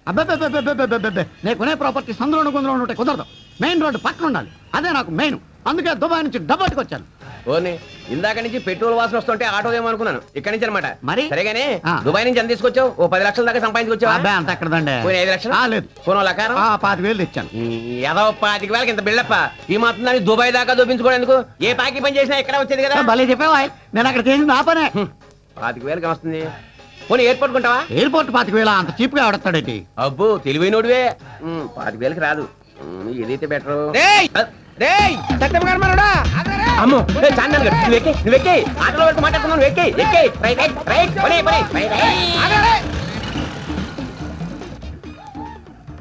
అబ్బే నేను కొనే ప్రాపర్టీస్ అందులో కొందరు ఉంటే కుదరదు. మెయిన్ రోడ్డు పక్కన ఉండాలి, అదే నాకు మెయిన్. అందుకే దుబాయ్ నుంచి డబ్బట్టుకొచ్చాను. ఓని ఇందాక నుంచి పెట్రోల్ వాసన వస్తుంటే ఆటో ఏమనుకున్నాను, ఇక్కడి నుంచి అనమాట. మరి సరేగానే దుబాయ్ నుంచి ఎంత తీసుకొచ్చావు? ఓ 10 లక్షల దాకా సంపాదించుకొచ్చావా? అబ్బే అంత ఎక్కడదండి. 5 లక్షలు లేదు, పోనో లకారం 25,000 తెచ్చాను. ఏదో 25,000 ఇంత బిల్డప్ప. ఈ మాత్రం దాన్ని దుబాయ్ దాకా చూపించుకోవడానికి ఏ పాకి పని చేసినా ఇక్కడ వచ్చేది కదా. భలే చెప్పావా, నేను అక్కడ చేసింది నా పనే. 25,000 వస్తుంది. పోనీ ఎయిర్పోర్ట్ కొంటావా? ఎయిర్పోర్ట్ 25,000 అంత చీప్ గా ఆడతాడేంటి? అబ్బో తెలివైనోడివే. 25,000కి రాదు. ఏదైతే బెటర్. అమ్మో నువ్వెక్కి ఆటోలో వరకు మాట్లాడుతున్నావు.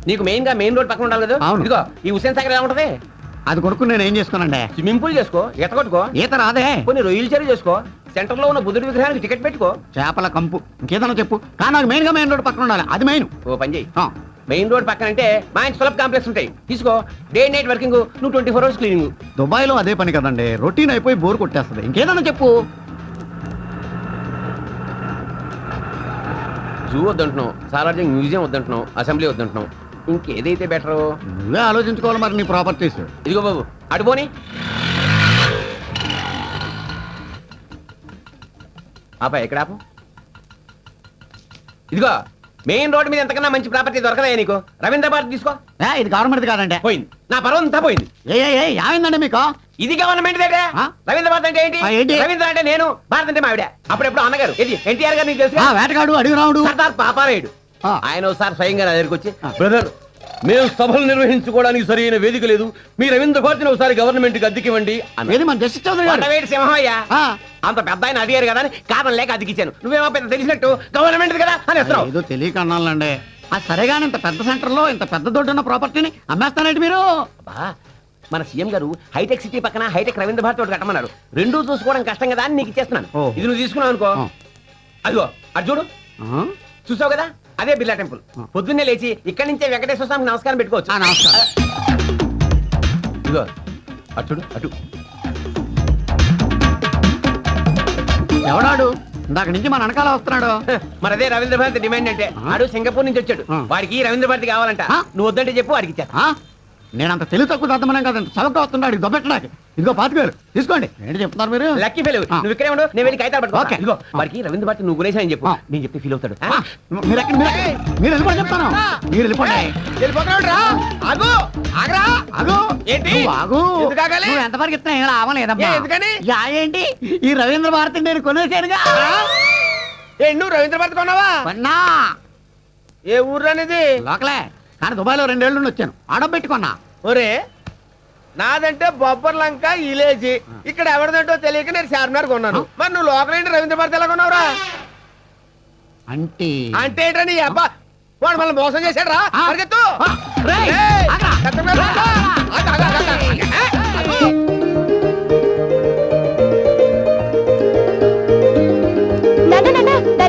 నీకు మెయిన్ గా మెయిన్ రోడ్ పక్కన ఉండాలి కదా. ఇదిగో ఈ హుసేన్ సాగర్ ఎలా ఉంటది? అది కొనుక్కుని నేను ఏం చేసుకోనండి. స్విమ్మింగ్ పూల్ చేసుకో, ఈత కొట్టుకో. ఈత రాదే. కొన్ని రొయ్యలు చెరువు చేసుకో. సెంటర్ లో ఉన్న బుద్ధుడి విగ్రహానికి టికెట్ పెట్టుకో. చేపల కంపు ఇంకేదన్నా చెప్పు, కానీ నాకు మెయిన్ గా మెయిన్ రోడ్ పక్కన ఉండాలి, అది మెయిన్. ఓ పని చేయి, మెయిన్ రోడ్ పక్కన అంటే మా ఇంటి సులభ కాంప్లెక్స్ ఉంటాయి, తీసుకో. డే నైట్ వర్కింగ్, నువ్వు 24 hours క్లీనింగ్. దుబాయ్ లో అదే పని కదండి, రొటీన్ అయిపోయి బోర్ కొట్టేస్తుంది. ఇంకేదన్నా చెప్పు. జూ వద్దంటున్నావు, సాలార్జంగ్ మ్యూజియం వద్దంటున్నావు, అసెంబ్లీ వద్దంటున్నావు. ఇంకేదైతే బెటరు? నువ్వే ఆలోచించుకోవాలి మరి నీ ప్రాపర్టీస్. ఇదిగో బాబు అడుపోని ఆపా, ఎక్కడ ఆపు? ఇదిగో మెయిన్ రోడ్ మీద ఎంతకన్నా మంచి ప్రాపర్టీ దొరకదా నీకు? రవీంద్ర భారత్ తీసుకో. ఇది గవర్నమెంట్ కాదండి. పోయింది, నా పర్వం అంతా పోయింది. ఏమైందండి మీకు? ఇది గవర్నమెంట్ దగ్గర. రవీంద్ర భారత్ అంటే ఏంటి? రవీంద్ర అంటే నేను, భారత్ అంటే మావిడ. అప్పుడెప్పుడు అన్నగారు ఇది ఎన్టీఆర్ గారు, నీకు తెలుసు. వేటగాడు అడుగు రావుడు సర్దార్ పాపారాయుడు. ఆయన ఒకసారి స్వయంగా నా దగ్గరికి వచ్చి, బ్రదర్ మేము సభలు నిర్వహించుకోవడానికి సరైన వేదిక లేదు, మీ రవీంద్ర భారతిని ఒకసారి గవర్నమెంట్ కి అద్దెకివ్వండి. సింహయ్య అంత పెద్ద ఆయన అడిగారు కదా అని కారణం లేక అద్దెకిచ్చాను. నువ్వేమో పెద్ద తెలిసినట్టు గవర్నమెంట్ కదా అని వస్తున్నావు. ఏదో తెలియక అన్నాలండి. సరేగాని ఇంత పెద్ద సెంటర్ లో ఇంత పెద్ద దొడ్డున్న ప్రాపర్టీని అమ్మేస్తానంటే మీరు? మన సీఎం గారు హైటెక్ సిటీ పక్కన హైటెక్ రవీంద్ర భారతి ఒకటి కట్టమన్నారు. రెండూ చూసుకోవడం కష్టం కదా అని నీకు ఇచ్చేస్తున్నాను. ఇది నువ్వు తీసుకున్నావు అనుకో, అదిగో అటు చూడు, చూసావు కదా, అదే బిర్లా టెంపుల్. పొద్దున్నే లేచి ఇక్కడి నుంచే వెంకటేశ్వర స్వామికి నమస్కారం పెట్టుకోవచ్చు. నమస్కారం. ఇదిగో అటు చూడు, అటు. ఎవడాడు? ఇందాక నుంచి మన వెనకాల వస్తున్నాడు. మరి అదే రవీంద్ర భారతి డిమాండ్ అంటే. ఆడు సింగపూర్ నుంచి వచ్చాడు, వాడికి రవీంద్ర భారతి కావాలంట. నువ్వు వద్దంటే చెప్పు, వాడికి ఇచ్చా. నేను అంత తెలివి తక్కువ దద్దమనే కదండి, చవక వస్తున్నాడు దొబ్బెట్టడానికి. ఇదిగో 25,000 తీసుకోండి. ఏంటి చెప్తున్నారు మీరు? Lucky fail. నువ్వు ఇక్కడే ఉండు, నేను వెళ్ళి కాగితాలు పట్టుకో. ఇదిగో వాడికి రవీంద్ర భారతి నువ్వు గురేసా అని చెప్పు, నేను చెప్తే ఫీల్ అవుతాడు. మీరు వెళ్ళిపోండి చెప్తాను. మీరు వెళ్ళిపోండి. ఎంతవరకు ఇస్తున్నా ఏం ఆవలేదమ్మా. ఏంటి ఈ రవీంద్ర భారతి నేను కొనేసానుగా. నువ్వు రవీంద్ర భారతి కొన్నావా? కొన్నా. ఏ ఊరు అనేది? లోకలే, కానీ దుబాయ్ లో 2 ఏళ్ళు నుండి వచ్చాను. ఆడబెట్టుకున్నా. ఒరే నాదంటే బొబ్బర్ లంక ఇలేజీ, ఇక్కడ ఎవరిదంటో తెలియక నేను చార్మినార్ కొన్నాను. మరి నువ్వు లోకల్ ఏంటి రవీంద్ర భారతి ఎలా కొన్నావురా? అంటే ఏంటంటే నీ అబ్బా వాడు మళ్ళీ మోసం చేశాడు రా.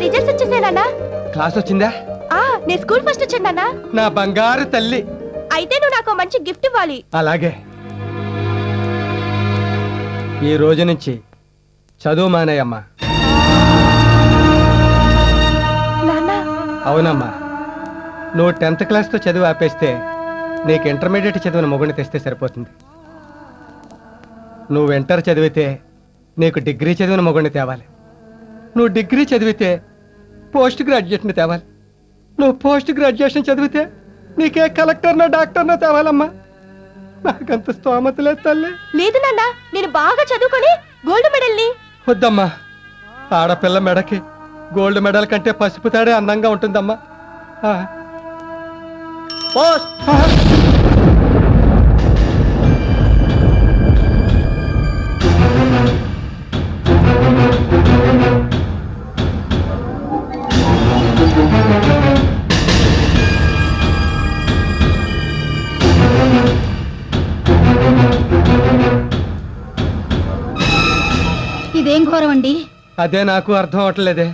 రిజల్ట్స్ వచ్చేసానా? క్లాస్ వచ్చిందా? నేను స్కూల్ ఫస్ట్ వచ్చాను. నా బంగారు తల్లి. అయితే నువ్వు నాకు మంచి గిఫ్ట్ ఇవ్వాలి. అలాగే. ఈ రోజు నుంచి చదువు మానేయమ్మా. అవునమ్మా, నువ్వు 10th క్లాస్తో చదువు ఆపేస్తే నీకు ఇంటర్మీడియట్ చదివిన మొగుడిని తెస్తే సరిపోతుంది. నువ్వు ఇంటర్ చదివితే నీకు డిగ్రీ చదివిన మొగుడిని తేవాలి. నువ్వు డిగ్రీ చదివితే పోస్ట్ గ్రాడ్యుయేట్ని తేవాలి. నువ్వు పోస్ట్ గ్రాడ్యుయేషన్ చదివితే నీకే కలెక్టర్నో డాక్టర్నో తేవాలమ్మా. నాకంత స్తోమత లేదు తల్లి. లేదు నాన్న, నేను బాగా చదువుకొని గోల్డ్ మెడల్ని. వద్దమ్మా, ఆడపిల్ల మెడకి గోల్డ్ మెడల్ కంటే పసుపు తాడే అందంగా ఉంటుందమ్మా. ఇదేం ఘోరం అండి. అదే నాకు అర్థం అవట్లేదే.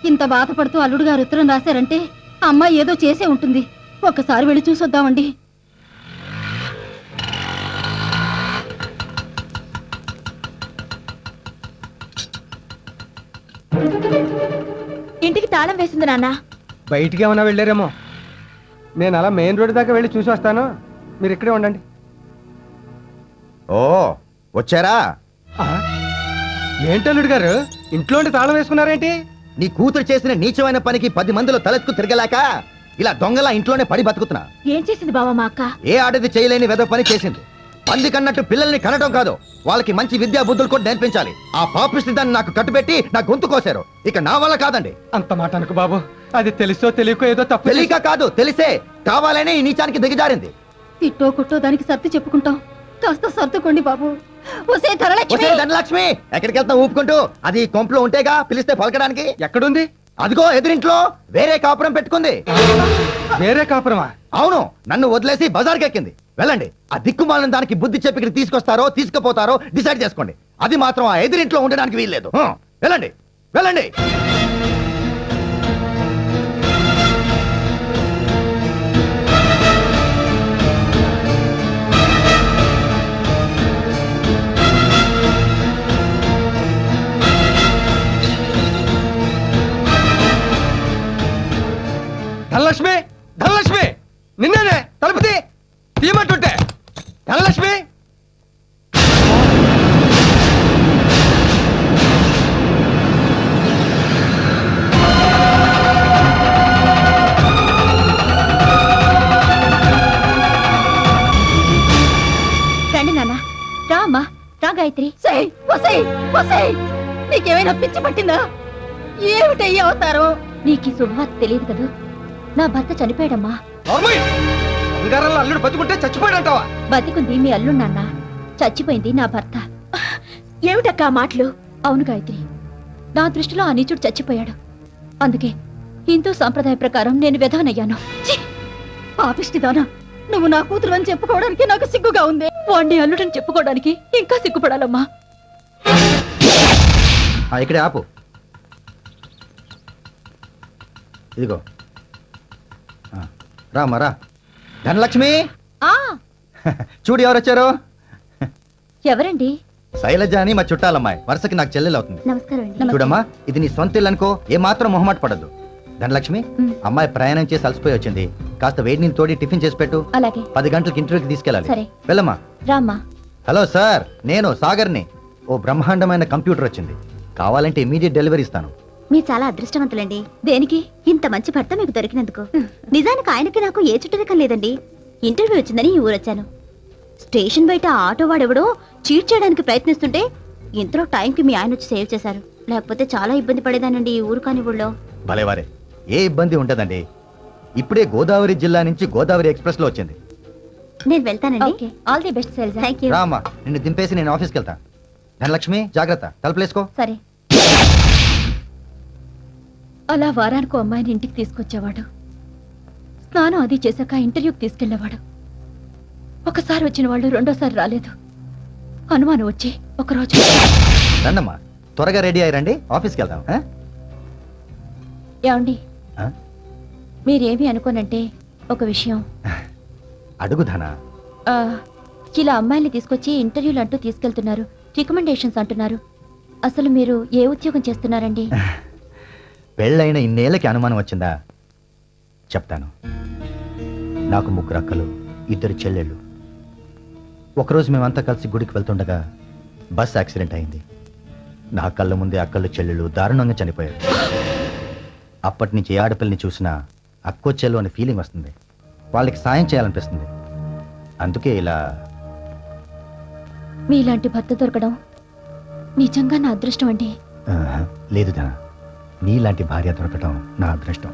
ఇంత బాధపడుతూ అల్లుడు గారు ఉత్తరం రాశారంటే అమ్మాయి ఏదో చేసే ఉంటుంది. ఒక్కసారి వెళ్ళి చూసొద్దామండి. ఇంటికి తాళం వేసింది నాన్న. బయటికి ఏమైనా వెళ్ళారేమో. నేను అలా మెయిన్ రోడ్ దాకా వెళ్ళి చూసి వస్తాను, మీరు ఇక్కడే ఉండండి. ఓ వచ్చారా? ఆ? ఏంటి అల్లుడు గారు ఇంట్లో ఉండి తాళం వేసుకున్నారేంటి? నీ కూతురు చేసిన నీచమైన పనికి 10 మందిలో తలెత్తుకు తిరగలేక ఇలా దొంగలా ఇంట్లోనే పడి బతుకుతున్నా. ఏం చేసింది బావా మా అక్క? ఏ ఆడది చేయలేని వెద పని చేసింది. అందుకన్నట్టు పిల్లల్ని కనడం కాదు, వాళ్ళకి మంచి విద్యా బుద్ధులు కూడా నేర్పించాలి. ఆ పాపిష్టి దాన్ని నాకు కట్టుబెట్టి నా గొంతు కోసారు. ఇక నా వల్ల కాదండి. అంత మాట అనుకు బాబు, అది తెలుసో తెలియకో ఏదో తప్పు తెలియక కాదు, తెలిసే కావాలనే ఈ నీచానికి దిగజారింది. తిట్టో కుట్టో దానికి సర్ది చెప్పుకుంటాం, కాస్త సర్దుకోండి బాబు. ఒసే ధనలక్ష్మి, ఒసేయ్ ధనలక్ష్మి, ఎక్కడికి వెళ్తా ఊపుకుంటూ? అది కొంపలో ఉంటేగా పిలిస్తే పలకడానికి. ఎక్కడుంది? అదిగో ఎదురింట్లో వేరే కాపురం పెట్టుకుంది. వేరే కాపురమా? అవును, నన్ను వదిలేసి బజార్కి ఎక్కింది. వెళ్ళండి, ఆ దిక్కుమాలిన దానికి బుద్ధి చెప్పి ఇక్కడ తీసుకొస్తారో తీసుకుపోతారో డిసైడ్ చేసుకోండి. అది మాత్రం ఆ ఎదురింట్లో ఉండడానికి వీల్లేదు. వెళ్ళండి వెళ్ళండి. ధనలక్ష్మి, ధనలక్ష్మి, నిన్నేనే తలుపు తీయమంటుంటే. ధనలక్ష్మి, రండి నాన్న, రా అమ్మా, రా గాయత్రి. నీకేమైనా పిచ్చి పట్టిందా? ఏమిటయ్యి అవుతారో? నీకు ఈ శుభవార్త తెలియదు కదా, నా భర్త చనిపోయాడమ్మా. నార్మల్ బంగారంలో అల్లుడు బతుకుంటే చచ్చిపోయాడంటావా? బతికుంది మీ అల్లుడు నాన్న, చచ్చిపోయింది నా భర్త. ఏమిటక్క మాటలు? అవును గాయత్రి, నా దృష్టిలో ఆ నీచుడు చచ్చిపోయాడు. అందుకే హిందూ సాంప్రదాయ ప్రకారం నేను విధానయ్యాను. పాపిష్టిదానా, నువ్వు నా కూతురు అని చెప్పుకోవడానికి నాకు సిగ్గుగా ఉంది. వాణ్ణి అల్లుడని చెప్పుకోవడానికి ఇంకా సిగ్గుపడాలమ్మా. ఇక్కడే ఆపు. ఇదిగో రామ్మా రా. ధనలక్ష్మి, చూడు ఎవరు వచ్చారు. ఎవరండి? శైలజ అని మా చుట్టాలమ్మాయి, వరుసకి నాకు చెల్లెలు అవుతుంది. నమస్కారం. చూడమ్మా, ఇది నీ సొంత ఇల్లు అనుకో, ఏమాత్రం మొహమాట పడద్దు. ధనలక్ష్మి, అమ్మాయి ప్రయాణం చేసి అలసిపోయి వచ్చింది, కాస్త వేడి నీళ్ళు తోడి టిఫిన్ చేసి పెట్టు. అలాగే. 10 గంటలకు ఇంటర్వ్యూకి తీసుకెళ్ళాలి. సరే. వెళ్ళమ్మా. రామ్మా. హలో సార్, నేను సాగర్ని. ఓ బ్రహ్మాండమైన కంప్యూటర్ వచ్చింది, కావాలంటే ఇమీడియట్ డెలివరీ ఇస్తాను. మీరు చాలా అదృష్టవంతులండి. దేనికి? ఇంత మంచి భర్త మీకు దొరికినందుకు. నిజానికి ఆయనకి నాకు ఏ చుట్టరికం లేదండి. ఇంటర్వ్యూ వచ్చిందని ఈ ఊరొచ్చాను. స్టేషన్ బయట ఆటో వాడెవడో చీట్ చేయడానికి ప్రయత్నిస్తుంటే ఇంతలో టైంకి మీ ఆయన వచ్చి సేవ్ చేశారు. లేకపోతే చాలా ఇబ్బంది పడేదానండి ఈ ఊరు కాని ఊళ్ళో. భలేవారే, ఏ ఇబ్బంది ఉంటదండి. ఇప్పుడే గోదావరి జిల్లా నుంచి గోదావరి ఎక్స్ప్రెస్ లో వచ్చింది. నేను వెళ్తానండి. Okay, all the best Shailaja. Thank you. రామ్మా, నిన్ను దింపేసి నేను ఆఫీస్కి వెళ్తా. ధనలక్ష్మి జాగ్రత్త, తలుపులేసుకో. సరే. అలా వారానికో అమ్మాయిని ఇంటికి తీసుకొచ్చేవాడు, స్నానం అది చేశాక ఇంటర్వ్యూకి తీసుకెళ్లేవాడు. ఒకసారి వచ్చిన వాళ్ళు రెండోసారి రాలేదు. అనుమానం వచ్చి ఒకరోజు. రండమ్మా, త్వరగా రెడీ అయ్యారండి, ఆఫీస్కి వెళ్దాం. ఏమండి, ఆ? మీరేమీ అనుకోనంటే ఒక విషయం. అడుగు ధన. ఆ, ఇలా అమ్మాయిని తీసుకొచ్చి ఇంటర్వ్యూలు అంటూ తీసుకెళ్తున్నారు, రికమెండేషన్స్ అంటున్నారు. అసలు మీరు ఏ ఉద్యోగం చేస్తున్నారండి? పెళ్ళైన ఇన్నేళ్ళకి అనుమానం వచ్చిందా? చెప్తాను. నాకు 3 అక్కలు, 2 చెల్లెళ్ళు. ఒకరోజు మేమంతా కలిసి గుడికి వెళ్తుండగా బస్ యాక్సిడెంట్ అయింది. నా కళ్ళ ముందే అక్కలు చెల్లెళ్ళు దారుణంగా చనిపోయారు. అప్పటి నుంచి ఏ ఆడపిల్లని చూసినా అక్కో చెల్లు అనే ఫీలింగ్ వస్తుంది, వాళ్ళకి సాయం చేయాలనిపిస్తుంది. అందుకే ఇలా. మీలాంటి భర్త దొరకడం నిజంగా నా అదృష్టం అండి. లేదు ధన, నీలాంటి భార్య దొరకటం నా అదృష్టం.